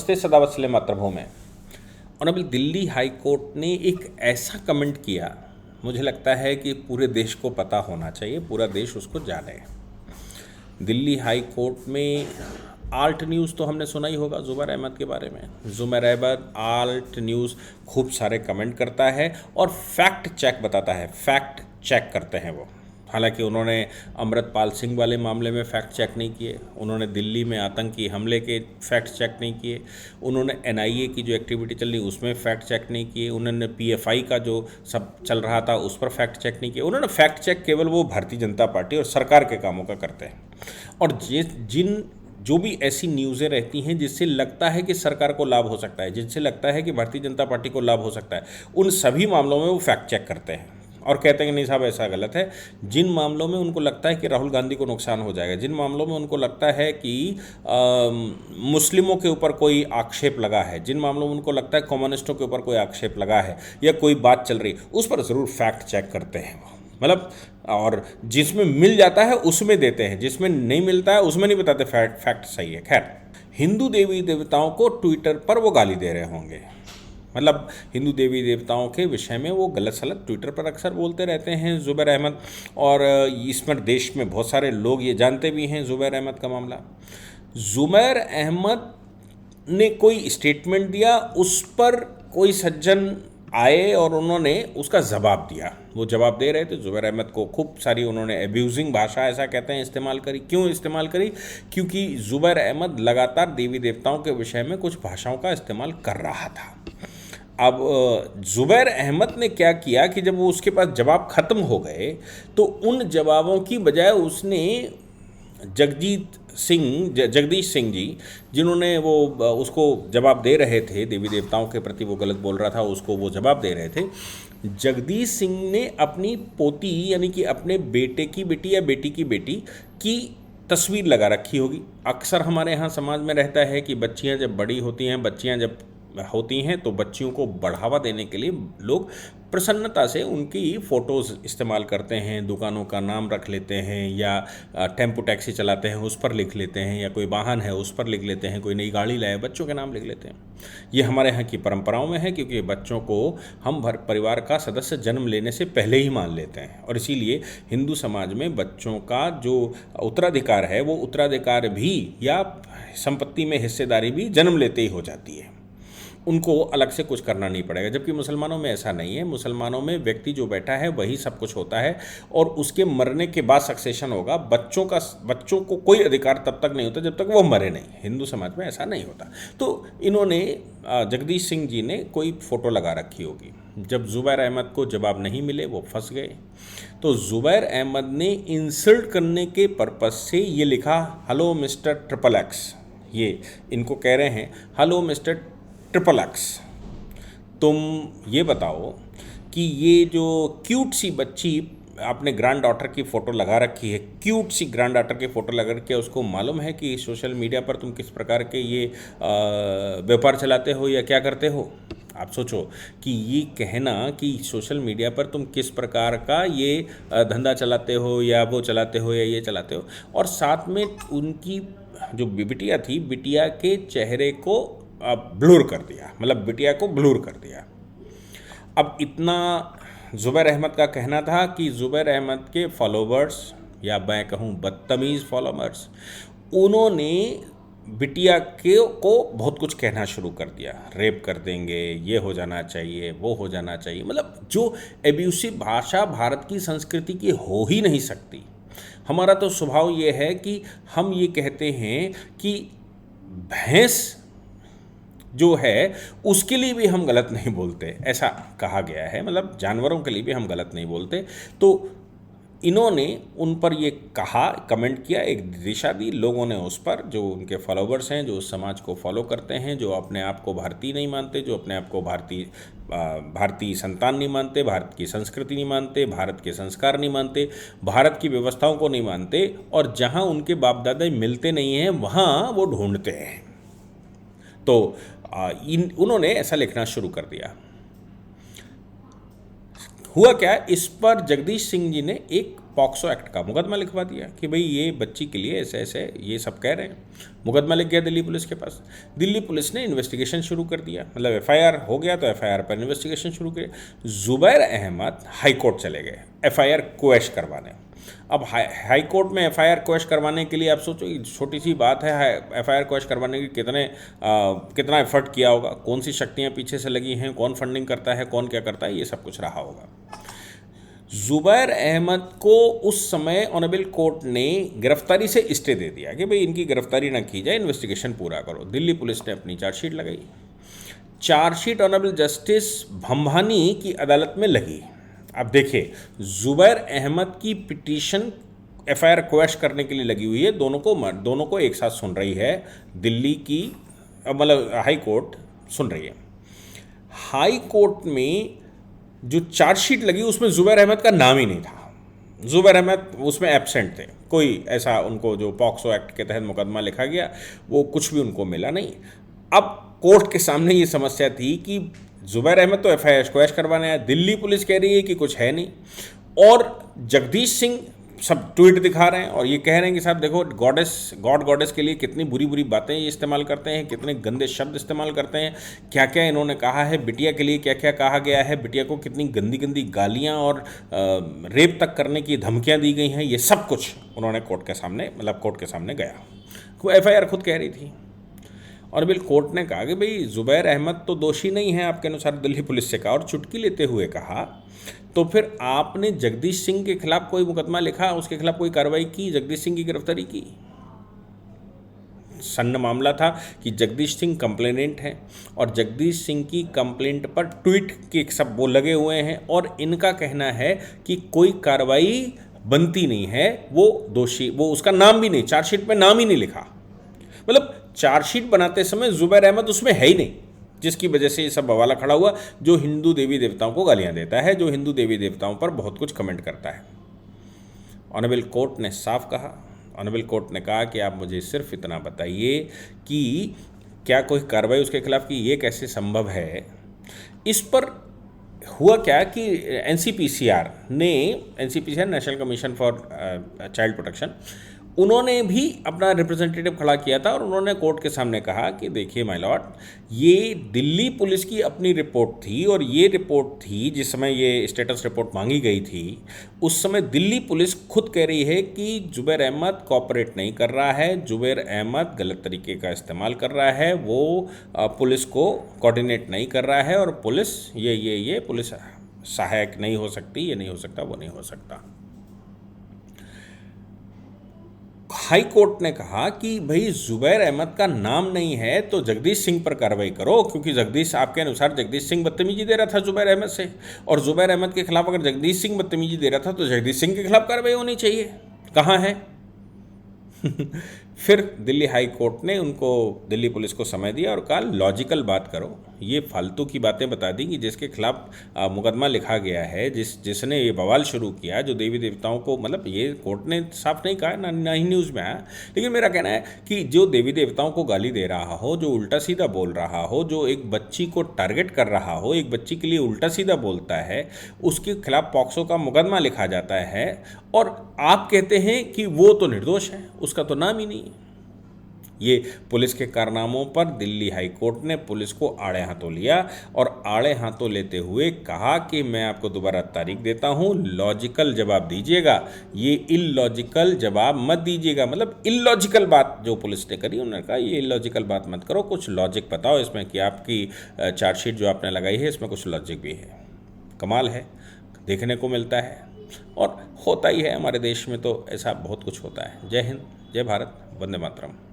नमस्ते सदावत्सल्य मातृभूमि। Honourable Delhi high court ने एक ऐसा कमेंट किया, मुझे लगता है कि पूरे देश को पता होना चाहिए, पूरा देश उसको जाने। दिल्ली हाई कोर्ट में आल्ट न्यूज़ तो हमने सुना ही होगा ज़ुबैर अहमद के बारे में। ज़ुबैर अहमद आल्ट न्यूज़ खूब सारे कमेंट करता है और फैक्ट चेक बताता है, फैक्ट चेक करते हैं वो। हालांकि उन्होंने अमृतपाल सिंह वाले मामले में फैक्ट चेक नहीं किए, उन्होंने दिल्ली में आतंकी हमले के फैक्ट चेक नहीं किए, उन्होंने एनआईए की जो एक्टिविटी चल रही उसमें फैक्ट चेक नहीं किए, उन्होंने पीएफआई का जो सब चल रहा था उस पर फैक्ट चेक नहीं किए। उन्होंने फैक्ट चेक केवल वो भारतीय जनता पार्टी और सरकार के कामों का करते हैं। और जो भी ऐसी न्यूज़ें रहती हैं जिससे लगता है कि सरकार को लाभ हो सकता है, जिनसे लगता है कि भारतीय जनता पार्टी को लाभ हो सकता है, उन सभी मामलों में वो फैक्ट चेक करते हैं और कहते हैं कि नहीं साहब ऐसा गलत है। जिन मामलों में उनको लगता है कि राहुल गांधी को नुकसान हो जाएगा, जिन मामलों में उनको लगता है कि मुस्लिमों के ऊपर कोई आक्षेप लगा है, जिन मामलों में उनको लगता है कम्युनिस्टों के ऊपर कोई आक्षेप लगा है या कोई बात चल रही, उस पर ज़रूर फैक्ट चेक करते हैं वो। मतलब और जिसमें मिल जाता है उसमें देते हैं, जिसमें नहीं मिलता है उसमें नहीं बताते फैक्ट सही है। खैर, हिंदू देवी देवताओं को ट्विटर पर वो गाली दे रहे होंगे, मतलब हिंदू देवी देवताओं के विषय में वो गलत सलत ट्विटर पर अक्सर बोलते रहते हैं ज़ुबैर अहमद। और इसमें देश में बहुत सारे लोग ये जानते भी हैं ज़ुबैर अहमद का मामला। ज़ुबैर अहमद ने कोई स्टेटमेंट दिया, उस पर कोई सज्जन आए और उन्होंने उसका जवाब दिया। वो जवाब दे रहे थे, ज़ुबैर अहमद को खूब सारी उन्होंने एब्यूजिंग भाषा ऐसा कहते हैं इस्तेमाल करी। क्यों इस्तेमाल करी? क्योंकि ज़ुबैर अहमद लगातार देवी देवताओं के विषय में कुछ भाषाओं का इस्तेमाल कर रहा था। अब ज़ुबैर अहमद ने क्या किया कि जब वो उसके पास जवाब ख़त्म हो गए तो उन जवाबों की बजाय उसने जगदीश सिंह जी, जिन्होंने वो उसको जवाब दे रहे थे, देवी देवताओं के प्रति वो गलत बोल रहा था, उसको वो जवाब दे रहे थे, जगदीश सिंह ने अपनी पोती यानी कि अपने बेटे की बेटी या बेटी की तस्वीर लगा रखी होगी। अक्सर हमारे यहाँ समाज में रहता है कि बच्चियाँ जब बड़ी होती हैं, बच्चियाँ जब होती हैं तो बच्चियों को बढ़ावा देने के लिए लोग प्रसन्नता से उनकी फ़ोटोज़ इस्तेमाल करते हैं, दुकानों का नाम रख लेते हैं या टेम्पो टैक्सी चलाते हैं उस पर लिख लेते हैं, या कोई वाहन है उस पर लिख लेते हैं, कोई नई गाड़ी लाए बच्चों के नाम लिख लेते हैं। ये हमारे यहाँ की परंपराओं में है, क्योंकि बच्चों को हम परिवार का सदस्य जन्म लेने से पहले ही मान लेते हैं और इसीलिए हिंदू समाज में बच्चों का जो उत्तराधिकार है वो उत्तराधिकार भी या संपत्ति में हिस्सेदारी भी जन्म लेते ही हो जाती है, उनको अलग से कुछ करना नहीं पड़ेगा। जबकि मुसलमानों में ऐसा नहीं है। मुसलमानों में व्यक्ति जो बैठा है वही सब कुछ होता है और उसके मरने के बाद सक्सेशन होगा। बच्चों को कोई अधिकार तब तक नहीं होता जब तक वो मरे नहीं। हिंदू समाज में ऐसा नहीं होता। तो इन्होंने जगदीश सिंह जी ने कोई फ़ोटो लगा रखी होगी। जब ज़ुबैर अहमद को जवाब नहीं मिले, वो फंस गए। तो ज़ुबैर अहमद ने इंसल्ट करने के पर्पज़ से ये लिखा, हेलो मिस्टर XXX। ये इनको कह रहे हैं, हेलो मिस्टर XXX, तुम ये बताओ कि ये जो क्यूट सी बच्ची आपने ग्रैंड डॉटर की फ़ोटो लगा रखी है, क्यूट सी ग्रैंड डॉटर की फ़ोटो लगा रखी है, उसको मालूम है कि सोशल मीडिया पर तुम किस प्रकार के ये व्यापार चलाते हो या क्या करते हो? आप सोचो कि ये कहना कि सोशल मीडिया पर तुम किस प्रकार का ये धंधा चलाते हो या वो चलाते हो या ये चलाते हो, और साथ में उनकी जो बिटिया थी, बिटिया के चेहरे को ब्लूर कर दिया, मतलब बिटिया को ब्लूर कर दिया। अब इतना ज़ुबैर अहमद का कहना था कि ज़ुबैर अहमद के फॉलोवर्स या मैं कहूँ बदतमीज़ फॉलोवर्स, उन्होंने बिटिया को बहुत कुछ कहना शुरू कर दिया, रेप कर देंगे, ये हो जाना चाहिए, वो हो जाना चाहिए। मतलब जो एब्यूसिव भाषा भारत की संस्कृति की हो ही नहीं सकती। हमारा तो स्वभाव ये है कि हम ये कहते हैं कि भैंस जो है उसके लिए भी हम गलत नहीं बोलते, ऐसा कहा गया है, मतलब जानवरों के लिए भी हम गलत नहीं बोलते। तो इन्होंने उन पर ये कहा, कमेंट किया, एक दिशा दी लोगों ने उस पर, जो उनके फॉलोवर्स हैं, जो उस समाज को फॉलो करते हैं, जो अपने आप को भारतीय नहीं मानते, जो अपने आप को भारतीय संतान नहीं मानते, भारत की संस्कृति नहीं मानते, भारत के संस्कार नहीं मानते, भारत की व्यवस्थाओं को नहीं मानते, और जहाँ उनके बाप दादा मिलते नहीं हैं वहाँ वो ढूंढते हैं। तो उन्होंने ऐसा लिखना शुरू कर दिया। हुआ क्या, इस पर जगदीश सिंह जी ने एक पॉक्सो एक्ट का मुकदमा लिखवा दिया कि भाई ये बच्ची के लिए ऐसे ऐसे ये सब कह रहे हैं। मुकदमा लिख गया दिल्ली पुलिस के पास। दिल्ली पुलिस ने इन्वेस्टिगेशन शुरू कर दिया, मतलब एफआईआर हो गया तो एफआईआर पर इन्वेस्टिगेशन शुरू किया। जुबैर अहमद हाई कोर्ट चले गए एफआईआर क्वैश करवाने। अब हाई कोर्ट में एफआईआर क्वैश करवाने के लिए आप सोचो, छोटी सी बात है, एफआईआर क्वैश करवाने की कितना एफर्ट किया होगा, कौन सी शक्तियाँ पीछे से लगी हैं, कौन फंडिंग करता है, कौन क्या करता है, ये सब कुछ रहा होगा। जुबैर अहमद को उस समय ऑनरेबल कोर्ट ने गिरफ्तारी से स्टे दे दिया कि भाई इनकी गिरफ्तारी ना की जाए, इन्वेस्टिगेशन पूरा करो। दिल्ली पुलिस ने अपनी चार्जशीट लगाई। चार्जशीट ऑनरेबल जस्टिस भंभानी की अदालत में लगी। अब देखिए, जुबैर अहमद की पिटीशन एफआईआर क्वैश करने के लिए लगी हुई है, दोनों को एक साथ सुन रही है दिल्ली की, मतलब हाई कोर्ट सुन रही है। हाई कोर्ट में जो चार्जशीट लगी उसमें जुबैर अहमद का नाम ही नहीं था। जुबैर अहमद उसमें एब्सेंट थे, कोई ऐसा उनको जो पॉक्सो एक्ट के तहत मुकदमा लिखा गया वो कुछ भी उनको मिला नहीं। अब कोर्ट के सामने ये समस्या थी कि जुबैर अहमद तो एफआईआर क्वैश करवाने आया, दिल्ली पुलिस कह रही है कि कुछ है नहीं, और जगदीश सिंह सब ट्वीट दिखा रहे हैं और ये कह रहे हैं कि साहब देखो गॉड गॉडेस के लिए कितनी बुरी बुरी बातें ये इस्तेमाल करते हैं, कितने गंदे शब्द इस्तेमाल करते हैं, क्या क्या इन्होंने कहा है, बिटिया के लिए क्या क्या कहा गया है, बिटिया को कितनी गंदी गंदी गालियाँ और रेप तक करने की धमकियाँ दी गई हैं, ये सब कुछ उन्होंने कोर्ट के सामने गया। वो एफआईआर खुद कह रही थी और बिल कोर्ट ने कहा कि भाई जुबैर अहमद तो दोषी नहीं है आपके अनुसार, दिल्ली पुलिस से कहा, और चुटकी लेते हुए कहा तो फिर आपने जगदीश सिंह के खिलाफ कोई मुकदमा लिखा, उसके खिलाफ कोई कार्रवाई की, जगदीश सिंह की गिरफ्तारी की? सन्न मामला था कि जगदीश सिंह कंप्लेनेंट हैं और जगदीश सिंह की कंप्लेंट पर ट्वीट के सब वो लगे हुए हैं और इनका कहना है कि कोई कार्रवाई बनती नहीं है, वो दोषी, वो उसका नाम भी नहीं, चार्जशीट में नाम ही नहीं लिखा, मतलब चार्जशीट बनाते समय जुबैर अहमद उसमें है ही नहीं, जिसकी वजह से ये सब बवाला खड़ा हुआ। जो हिंदू देवी देवताओं को गालियां देता है, जो हिंदू देवी देवताओं पर बहुत कुछ कमेंट करता है। ऑनरेबल कोर्ट ने साफ कहा, ऑनरेबल कोर्ट ने कहा कि आप मुझे सिर्फ इतना बताइए कि क्या कोई कार्रवाई उसके खिलाफ की, ये कैसे संभव है। इस पर हुआ क्या कि NCPCR national commission for child protection, उन्होंने भी अपना रिप्रेजेंटेटिव खड़ा किया था और उन्होंने कोर्ट के सामने कहा कि देखिए माय लॉर्ड, ये दिल्ली पुलिस की अपनी रिपोर्ट थी और ये रिपोर्ट थी जिस समय ये स्टेटस रिपोर्ट मांगी गई थी, उस समय दिल्ली पुलिस खुद कह रही है कि जुबैर अहमद कोऑपरेट नहीं कर रहा है, जुबैर अहमद गलत तरीके का इस्तेमाल कर रहा है, वो पुलिस को कोऑर्डिनेट नहीं कर रहा है और पुलिस ये पुलिस सहायक नहीं हो सकती, ये नहीं हो सकता, वो नहीं हो सकता। हाई कोर्ट ने कहा कि भाई जुबैर अहमद का नाम नहीं है तो जगदीश सिंह पर कार्रवाई करो, क्योंकि आपके अनुसार जगदीश सिंह बदतमीजी दे रहा था जुबैर अहमद से, और जुबैर अहमद के खिलाफ अगर जगदीश सिंह बदतमीजी दे रहा था तो जगदीश सिंह के खिलाफ कार्रवाई होनी चाहिए, कहाँ है? फिर दिल्ली हाई कोर्ट ने उनको, दिल्ली पुलिस को समय दिया और कहा लॉजिकल बात करो, ये फालतू की बातें बता दी कि जिसके खिलाफ मुकदमा लिखा गया है, जिसने ये बवाल शुरू किया, जो देवी देवताओं को, मतलब ये कोर्ट ने साफ नहीं कहा, ना ही न्यूज़ में आया, लेकिन मेरा कहना है कि जो देवी देवताओं को गाली दे रहा हो, जो उल्टा सीधा बोल रहा हो, जो एक बच्ची को टारगेट कर रहा हो, एक बच्ची के लिए उल्टा सीधा बोलता है, उसके खिलाफ पॉक्सो का मुकदमा लिखा जाता है और आप कहते हैं कि वो तो निर्दोष है, उसका तो नाम ही नहीं। ये पुलिस के कारनामों पर दिल्ली हाई कोर्ट ने पुलिस को आड़े हाथों लिया और आड़े हाथों लेते हुए कहा कि मैं आपको दोबारा तारीख देता हूँ, लॉजिकल जवाब दीजिएगा, ये इलॉजिकल जवाब मत दीजिएगा। मतलब इलॉजिकल बात जो पुलिस ने करी, उन्होंने कहा ये इलॉजिकल बात मत करो, कुछ लॉजिक बताओ इसमें कि आपकी चार्जशीट जो आपने लगाई है इसमें कुछ लॉजिक भी है। कमाल है, देखने को मिलता है और होता ही है, हमारे देश में तो ऐसा बहुत कुछ होता है। जय हिंद, जय भारत, वंदे मातरम।